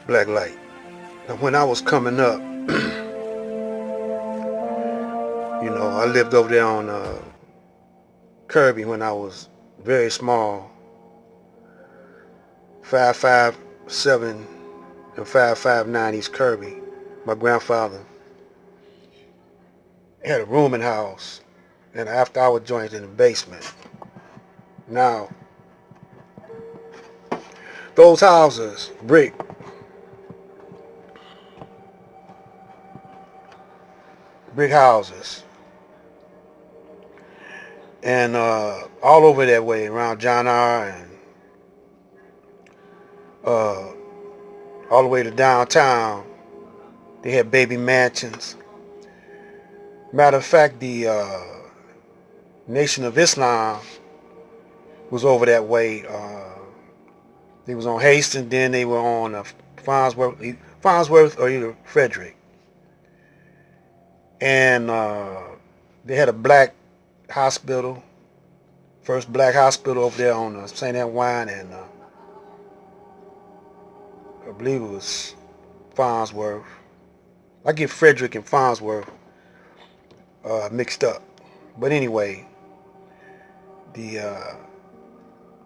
black light. Now, when I was coming up, I lived over there on Kirby when I was very small, 557 and 559 East Kirby. My grandfather had a rooming house, and after I was joined in the basement. Now, those houses, brick houses, and all over that way around John R. and uh, all the way to downtown, they had baby mansions. Matter of fact, the Nation of Islam was over that way. They was on Hastings, then they were on Farnsworth or either Frederick, and they had a black hospital, first black hospital over there on St. Antoine, and I believe it was Farnsworth. I get Frederick and Farnsworth mixed up, but anyway, the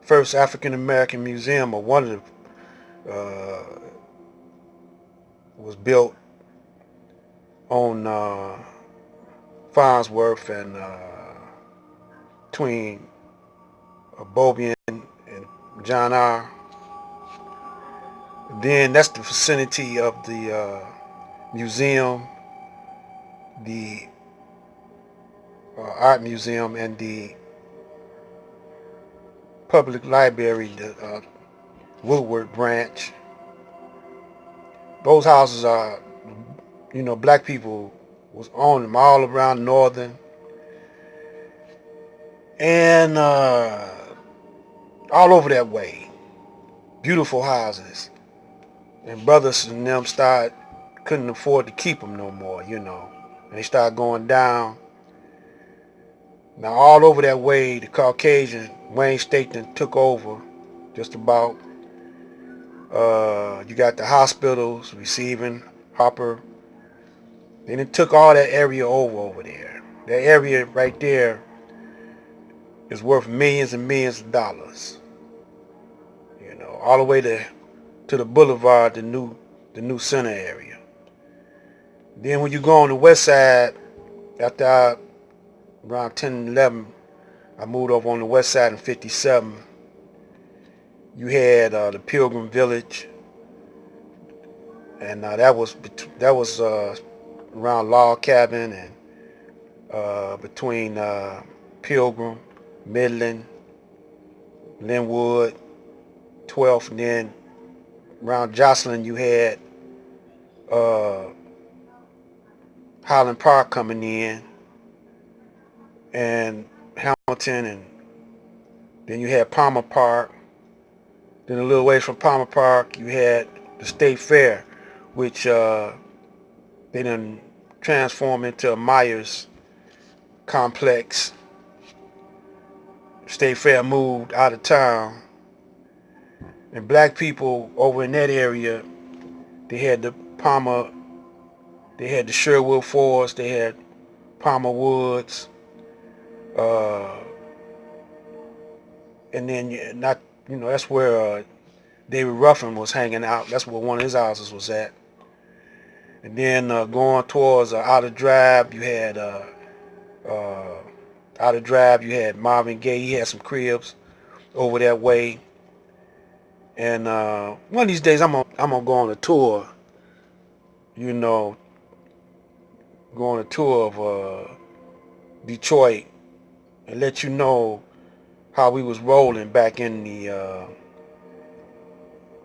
first African American museum, or one of the, was built on Farnsworth and between Bobian and John R. Then that's the vicinity of the museum, the art museum, and the public library, the Woodward branch. Those houses are, black people was on them all around Northern and all over that way. Beautiful houses. And brothers and them couldn't afford to keep them no more, And they started going down. Now all over that way, the Caucasian, Wayne Staten took over just about. You got the hospitals, receiving, Hopper. Then it took all that area over there. That area right there is worth millions and millions of dollars. All the way to the boulevard, the new center area. Then when you go on the west side, after around 10 and 11, I moved over on the west side in 57. You had the Pilgrim Village, and that was around Log Cabin and between Pilgrim, Midland, Linwood, 12th, and then around Jocelyn you had Highland Park coming in, and Hamilton, and then you had Palmer Park. Then a little ways from Palmer Park you had the State Fair, which they done transformed into a Myers complex. State Fair moved out of town, and black people over in that area, they had the Sherwood Forest, they had Palmer Woods, and then that's where David Ruffin was hanging out. That's where one of his houses was at. And then going towards Outer Drive, you had Marvin Gaye. He had some cribs over that way. And one of these days, I'm gonna go on a tour. Go on a tour of Detroit and let you know how we was rolling back in the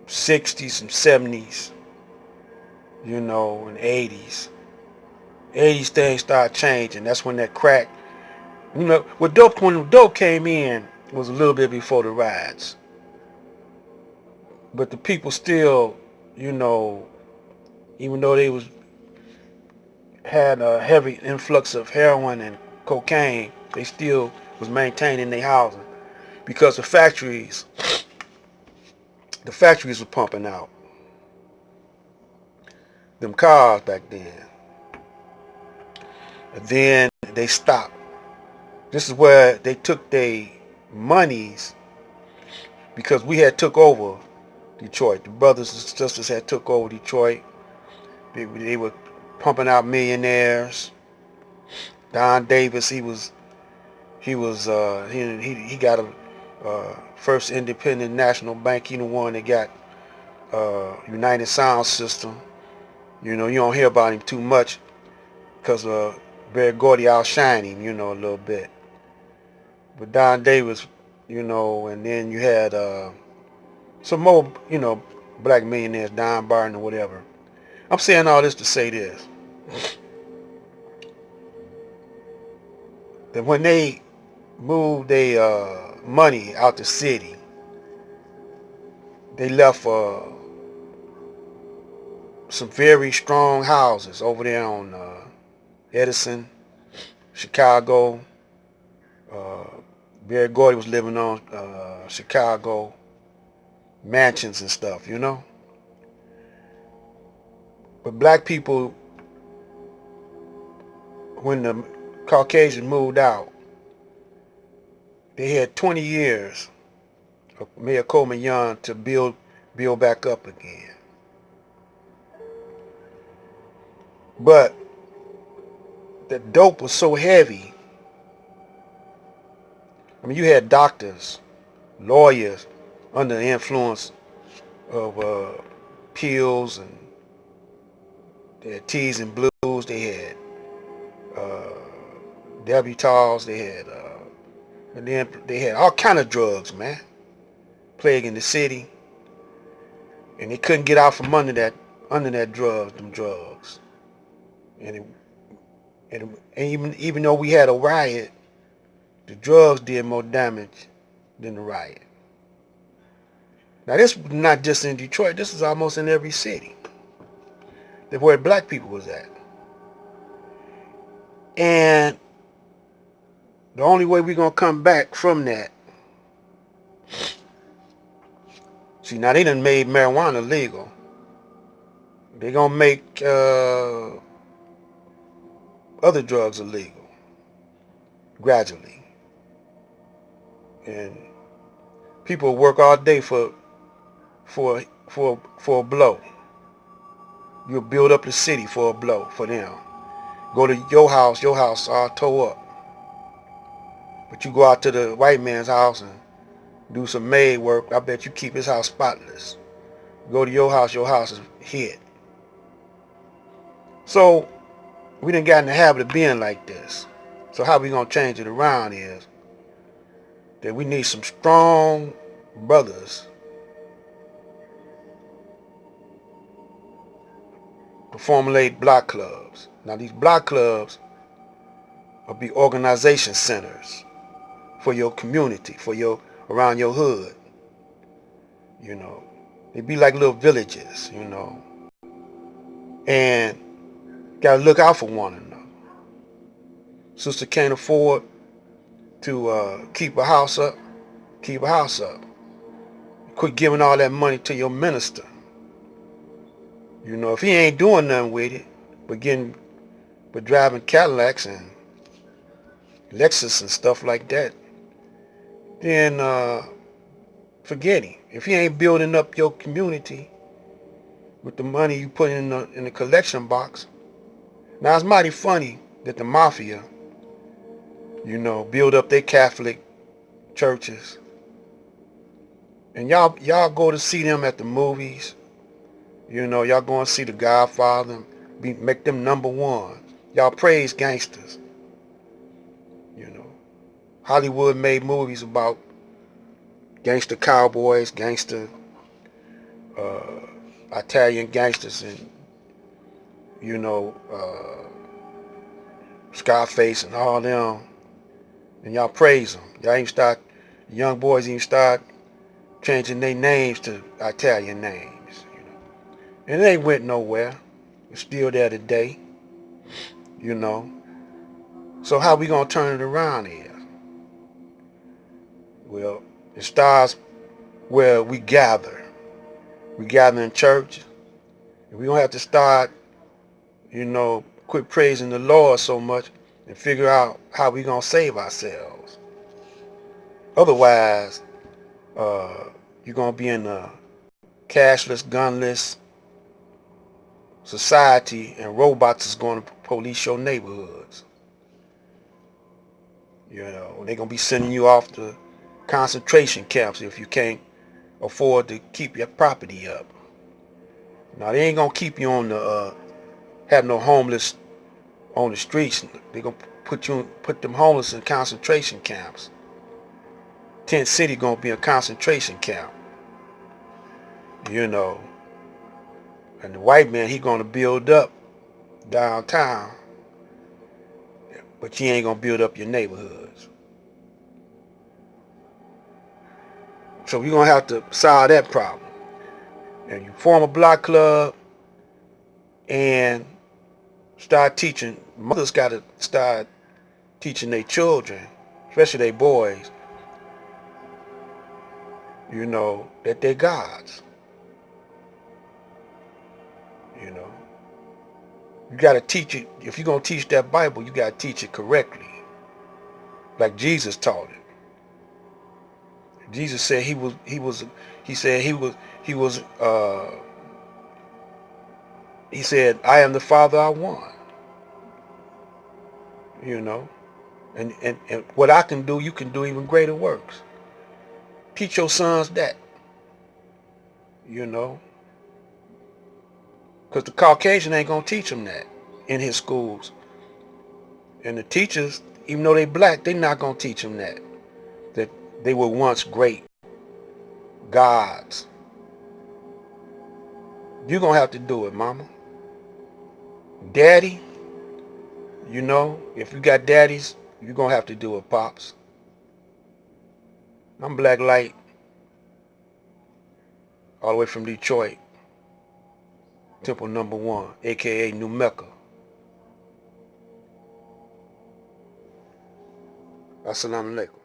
60s and 70s, and 80s. 80s things start changing. That's when that crack, when dope came in, it was a little bit before the riots. But the people still, even though they had a heavy influx of heroin and cocaine, they still was maintaining their housing because the factories were pumping out. them cars back then. And then they stopped. This is where they took their monies because we had took over Detroit. The brothers and sisters had took over Detroit. They were pumping out millionaires. Don Davis, he got a First Independent National Bank. He the one that got United Sound System. You know, you don't hear about him too much because Barry Gordy outshined him, a little bit. But Don Davis, and then you had some more, black millionaires, Don Barton or whatever. I'm saying all this to say this. That when they moved their money out the city, they left some very strong houses over there on Edison, Chicago. Barry Gordy was living on Chicago mansions and stuff, But black people, when the Caucasians moved out, they had 20 years of Mayor Coleman Young to build back up again. But the dope was so heavy. I mean, you had doctors, lawyers under the influence of pills, and they had teas and blues. They had debutantes. They had and then they had all kind of drugs, man, plaguing the city, and they couldn't get out from under them drugs. And even though we had a riot, the drugs did more damage than the riot. Now this was not just in Detroit. This is almost in every city. That's where black people was at. And the only way we're going to come back from that, see, now they done made marijuana legal. They're going to make other drugs illegal gradually. And people work all day for a blow. You'll build up the city for a blow for them. Go to your house all tore up. But you go out to the white man's house and do some maid work, I bet you keep his house spotless. Go to your house is hit. So we done got in the habit of being like this. So how we gonna change it around is that we need some strong brothers to formulate block clubs. Now these block clubs will be organization centers for your community, around your hood. They be like little villages, and gotta look out for one another. Sister can't afford to keep a house up, Quit giving all that money to your minister. If he ain't doing nothing with it, but driving Cadillacs and Lexus and stuff like that, then forget him. If he ain't building up your community with the money you put in the collection box. Now it's mighty funny that the mafia, build up their Catholic churches, and y'all go to see them at the movies. Y'all go and see The Godfather, make them number one. Y'all praise gangsters. Hollywood made movies about gangster cowboys, gangster Italian gangsters, and Scarface and all them, and y'all praise them. Young boys even start changing their names to Italian names, and it ain't went nowhere. It's still there today, So how we gonna turn it around here? Well, it starts where we gather. We gather in church. And we're gonna have to start quit praising the Lord so much and figure out how we gonna save ourselves. Otherwise, you're gonna be in a cashless, gunless society, and robots is going to police your neighborhoods. They're gonna be sending you off to concentration camps if you can't afford to keep your property up. Now they ain't gonna keep you on the have no homeless on the streets. They gonna put them homeless in concentration camps. Tent City gonna be a concentration camp. And the white man, he gonna build up downtown, but he ain't gonna build up your neighborhoods. So we're gonna have to solve that problem. And you form a block club and start teaching. Mothers gotta start teaching their children, especially their boys, that they're gods. You gotta teach it. If you're gonna teach that Bible, you gotta teach it correctly, like Jesus taught it. Jesus said he said, I am the Father I want. And what I can do, you can do even greater works. Teach your sons that, because the Caucasian ain't gonna teach them that in his schools. And the teachers, even though they black, they not gonna teach them that they were once great gods. You're gonna have to do it, mama. Daddy, if you got daddies, you're gonna have to do it, pops. I'm Black Light, all the way from Detroit, Temple Number 1, aka New Mecca. Assalamu alaikum.